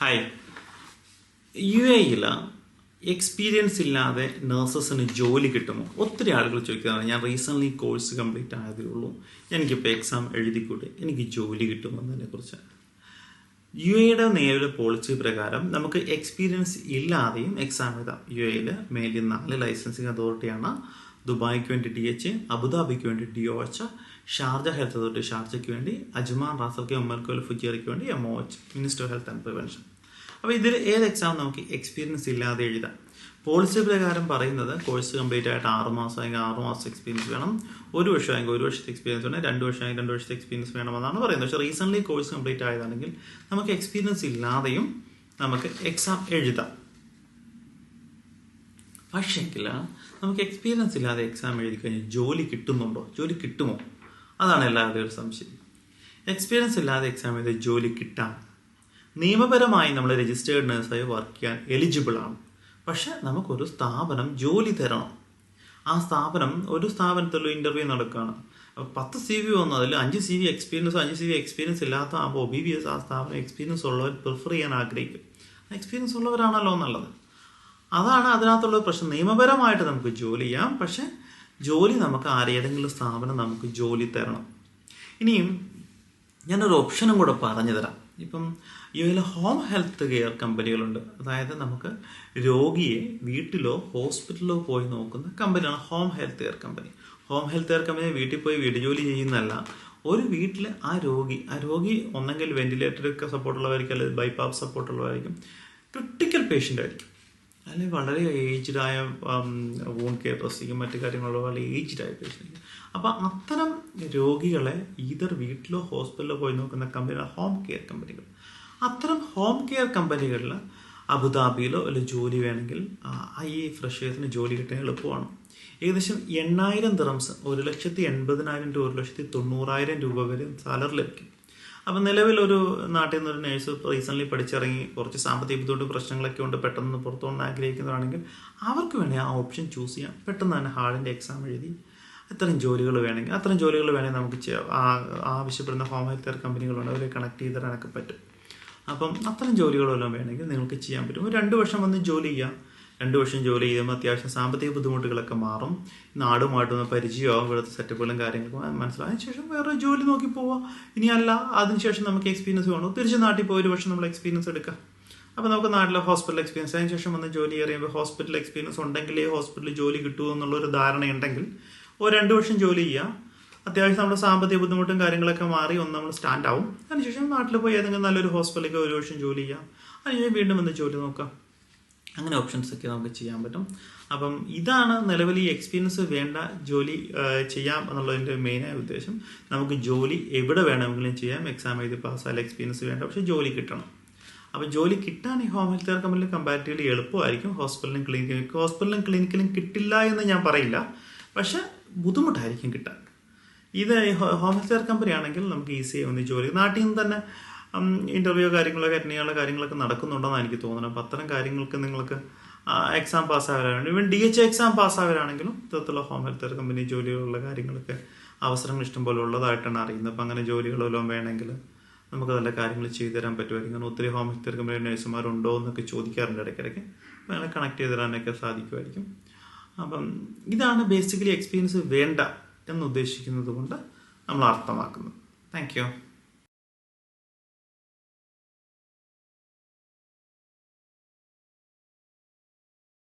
Hi. UAE experience ഇല്ലാതെ നഴ്സസിന് ജോലി കിട്ടുമോ? ഒത്തിരി ആളുകൾ ചോദിക്കുന്നതാണ്. ഞാൻ റീസെൻ്റ്ലി കോഴ്സ് കംപ്ലീറ്റ് ആയതേ ഉള്ളൂ, എനിക്കിപ്പോൾ എക്സാം എഴുതിക്കൂടെ, എനിക്ക് ജോലി കിട്ടുമോ എന്നതിനെക്കുറിച്ച്. UAEയുടെ നിലവിലെ പോളിസി പ്രകാരം നമുക്ക് എക്സ്പീരിയൻസ് ഇല്ലാതെയും എക്സാം എഴുതാം. UAEയിൽ മെയിൻലി 4 ലൈസൻസിങ് അതോറിറ്റിയാണ്. ദുബായ്ക്ക് വേണ്ടി DH, അബുദാബിക്ക് വേണ്ടി DOH, ഷാർജ ഹെൽത്ത് അതോറിറ്റി ഷാർജയ്ക്ക് വേണ്ടി, അജ്മാൻ റാസൽക്ക് ഉമ്മർക്കോൽ ഫുജിയറിക്ക് വേണ്ടി MOH, minister of health and prevention. അപ്പോൾ ഇതിൽ ഏത് എക്സാം നമുക്ക് എക്സ്പീരിയൻസ് ഇല്ലാതെ എഴുതാം? പോളിസി പ്രകാരം പറയുന്നത് കോഴ്സ് കംപ്ലീറ്റ് ആയിട്ട് 6 മാസമെങ്കിൽ 6 മാസം എക്സ്പീരിയൻസ് വേണം, 1 വർഷമെങ്കിൽ 1 വർഷത്തെ എക്സ്പീരിയൻസ് വേണം, 2 വർഷമെങ്കിൽ 2 വർഷത്തെ എക്സ്പീരിയൻസ് വേണമെന്നാണ് പറയുന്നത്. പക്ഷേ റീസെൻ്റ്ലി കോഴ്സ് കംപ്ലീറ്റ് ആയതാണെങ്കിൽ നമുക്ക് എക്സ്പീരിയൻസ് ഇല്ലാതെയും നമുക്ക് എക്സാം എഴുതാം. പക്ഷേങ്കിൽ നമുക്ക് എക്സ്പീരിയൻസ് ഇല്ലാതെ എക്സാം എഴുതി കഴിഞ്ഞാൽ ജോലി കിട്ടുന്നുണ്ടോ, ജോലി കിട്ടുമോ? അതാണ് എല്ലാവരുടെയും ഒരു സംശയം. എക്സ്പീരിയൻസ് ഇല്ലാതെ എക്സാം എഴുതി ജോലി കിട്ടാം. നിയമപരമായി നമ്മൾ രജിസ്റ്റേർഡ് നഴ്സായി വർക്ക് ചെയ്യാൻ എലിജിബിൾ ആണ്. പക്ഷെ നമുക്കൊരു സ്ഥാപനം ജോലി തരണം. ആ സ്ഥാപനം ഒരു സ്ഥാപനത്തിൽ ഇൻ്റർവ്യൂ നടക്കുകയാണ്. അപ്പോൾ 10 CV വന്നു, അതിൽ 5 CV എക്സ്പീരിയൻസോ 5 CV എക്സ്പീരിയൻസ് ഇല്ലാത്ത ആകുമ്പോൾ OBBS ആ സ്ഥാപനം എക്സ്പീരിയൻസ് ഉള്ളവർ പ്രിഫർ ചെയ്യാൻ ആഗ്രഹിക്കും. എക്സ്പീരിയൻസ് ഉള്ളവരാണല്ലോ എന്നുള്ളത്. അതാണ് അതിനകത്തുള്ള പ്രശ്നം. നിയമപരമായിട്ട് നമുക്ക് ജോലി ചെയ്യാം, പക്ഷെ ജോലി നമുക്ക് ഏതെങ്കിലും സ്ഥാപനം നമുക്ക് ജോലി തരണം. ഇനിയും ഞാനൊരു ഓപ്ഷനും കൂടെ പറഞ്ഞു തരാം. ഇപ്പം UAEയിൽ ഹോം ഹെൽത്ത് കെയർ കമ്പനികളുണ്ട്. അതായത് നമുക്ക് രോഗിയെ വീട്ടിലോ ഹോസ്പിറ്റലിലോ പോയി നോക്കുന്ന കമ്പനിയാണ് home health care company. Home health care company വീട്ടിൽ പോയി വീട് ജോലി ചെയ്യുന്നതല്ല. ഒരു വീട്ടിൽ ആ രോഗി ഒന്നെങ്കിൽ വെന്റിലേറ്റർ സപ്പോർട്ടുള്ളവരായിരിക്കും, അല്ലെങ്കിൽ ബൈപ്പാസ് സപ്പോർട്ടുള്ളവരായിരിക്കും, ക്രിട്ടിക്കൽ പേഷ്യൻ്റ് ആയിരിക്കും, അല്ലെങ്കിൽ വളരെ ഏജ്ഡായ വൂണ്ട് കെയർ ഡ്രസ്സിങ്ങും മറ്റു കാര്യങ്ങളുള്ള വളരെ ഏജ്ഡായ പേഷ്യൻ്റ്. അപ്പോൾ അത്തരം രോഗികളെ ഈതർ വീട്ടിലോ ഹോസ്പിറ്റലിലോ പോയി നോക്കുന്ന കമ്പനിയാണ് ഹോം കെയർ കമ്പനികൾ. അത്തരം ഹോം കെയർ കമ്പനികളിൽ അബുദാബിയിലോ അല്ലെങ്കിൽ ജോലി വേണമെങ്കിൽ ഈ ഫ്രഷേഴ്സിന് ജോലി കിട്ടാൻ എളുപ്പമാണ്. ഏകദേശം 8,000 ദിറംസ്, 1,80,000 to 1,90,000 രൂപ വരെ സാലറി ലഭിക്കും. അപ്പം നിലവിലൊരു നാട്ടിൽ നിന്നൊരു നേഴ്സ് റീസെൻ്റ്ലി പഠിച്ചിറങ്ങി കുറച്ച് സാമ്പത്തിക ബുദ്ധിമുട്ട് പ്രശ്നങ്ങളൊക്കെ ഉണ്ട്, പെട്ടെന്ന് പുറത്തുകൊണ്ട് ആഗ്രഹിക്കുന്നതാണെങ്കിൽ അവർക്ക് വേണമെങ്കിൽ ആ ഓപ്ഷൻ ചൂസ് ചെയ്യാം. പെട്ടെന്ന് തന്നെ ഹാളിൻ്റെ എക്സാം എഴുതി അത്തരം ജോലികൾ വേണമെങ്കിൽ നമുക്ക് ആവശ്യപ്പെടുന്ന ഹോം ഹെൽത്ത് കെയർ കമ്പനികളുണ്ട്, അവരെ കണക്ട് ചെയ്ത് തരാനൊക്കെ പറ്റും. അപ്പം അത്തരം ജോലികളെല്ലാം വേണമെങ്കിൽ നിങ്ങൾക്ക് ചെയ്യാൻ പറ്റും. 2 വർഷം വന്ന് ജോലി ചെയ്യാം. 2 വർഷം ജോലി ചെയ്യുമ്പോൾ അത്യാവശ്യം സാമ്പത്തിക ബുദ്ധിമുട്ടുകളൊക്കെ മാറും, നാടുമായിട്ടൊന്ന് പരിചയമാകും, ഇവിടുത്തെ സെറ്റപ്പുകളും കാര്യങ്ങളും മനസ്സിലായതിനു ശേഷം വേറെ ജോലി നോക്കി പോവാം. ഇനിയല്ല അതിനുശേഷം നമുക്ക് എക്സ്പീരിയൻസ് വേണം, തിരിച്ച് നാട്ടിൽ പോയി 1 വർഷം നമ്മൾ എക്സ്പീരിയൻസ് എടുക്കാം. അപ്പോൾ നമുക്ക് നാട്ടിലെ ഹോസ്പിറ്റൽ എക്സ്പീരിയൻസ്, അതിനുശേഷം വന്ന് ജോലി ചെയ്യുമ്പോൾ ഹോസ്പിറ്റൽ എക്സ്പീരിയൻസ് ഉണ്ടെങ്കിലേ ഹോസ്പിറ്റലിൽ ജോലി കിട്ടുമോ എന്നുള്ളൊരു ധാരണയുണ്ടെങ്കിൽ 2 വർഷം ജോലി ചെയ്യാം. അത്യാവശ്യം നമ്മുടെ സാമ്പത്തിക ബുദ്ധിമുട്ടും കാര്യങ്ങളൊക്കെ മാറി നമ്മൾ സ്റ്റാൻഡ് ആവും. അതിനുശേഷം നാട്ടിൽ പോയി ഏതെങ്കിലും നല്ലൊരു ഹോസ്പിറ്റലിലേക്ക് 1 വർഷം ജോലി ചെയ്യാം. അതിനുശേഷം വീണ്ടും വന്ന് ജോലി നോക്കാം. അങ്ങനെ ഓപ്ഷൻസ് ഒക്കെ നമുക്ക് ചെയ്യാൻ പറ്റും. അപ്പം ഇതാണ് നിലവിൽ ഈ എക്സ്പീരിയൻസ് വേണ്ട ജോലി ചെയ്യാം എന്നുള്ളതിൻ്റെ മെയിനായ ഉദ്ദേശം. നമുക്ക് ജോലി എവിടെ വേണമെങ്കിലും ചെയ്യാം. എക്സാം എഴുതി പാസ്സായാലും എക്സ്പീരിയൻസ് വേണ്ട, പക്ഷേ ജോലി കിട്ടണം. അപ്പോൾ ജോലി കിട്ടാൻ ഈ ഹോം ഹെൽത്ത് കെയർ കമ്പനിയിൽ കമ്പാരിറ്റീവ്ലി എളുപ്പമായിരിക്കും. ഹോസ്പിറ്റലിലും ക്ലിനിക്കിലും കിട്ടില്ല എന്ന് ഞാൻ പറയില്ല, പക്ഷെ ബുദ്ധിമുട്ടായിരിക്കും കിട്ടാൻ. ഇത് ഹോം ഹെൽത്ത് കെയർ കമ്പനി ആണെങ്കിൽ നമുക്ക് ഈസിയായി വന്ന് ജോലി, നാട്ടിൽ നിന്ന് തന്നെ ഇൻ്റർവ്യൂ കാര്യങ്ങളൊക്കെ നടക്കുന്നുണ്ടെന്നാണ് എനിക്ക് തോന്നുന്നത്. അപ്പം അത്തരം കാര്യങ്ങൾക്ക് നിങ്ങൾക്ക് എക്സാം പാസ്സാകാനാണ്, ഈവൻ DH എക്സാം പാസ്സാകാനാണെങ്കിലും ഇത്തരത്തിലുള്ള ഹോം ഹെൽത്ത് കെയർ കമ്പനി ജോലികളുള്ള കാര്യങ്ങളൊക്കെ അവസരങ്ങൾ ഇഷ്ടംപോലെ ഉള്ളതായിട്ടാണ് അറിയുന്നത്. അപ്പം അങ്ങനെ ജോലികളെല്ലാം വേണമെങ്കിൽ നമുക്ക് നല്ല കാര്യങ്ങൾ ചെയ്തു തരാൻ പറ്റുമായിരിക്കും. കാരണം ഒത്തിരി ഹോം ഹെൽത്ത് കെയർ കമ്പനി നഴ്സുമാരുണ്ടോ എന്നൊക്കെ ചോദിക്കാറുണ്ട് ഇടയ്ക്കിടയ്ക്ക്. അപ്പം അങ്ങനെ കണക്ട് ചെയ്ത് തരാനൊക്കെ സാധിക്കുമായിരിക്കും. അപ്പം ഇതാണ് ബേസിക്കലി എക്സ്പീരിയൻസ് വേണ്ട എന്നുദ്ദേശിക്കുന്നത് കൊണ്ട് നമ്മൾ അർത്ഥമാക്കുന്നത്. Thank you.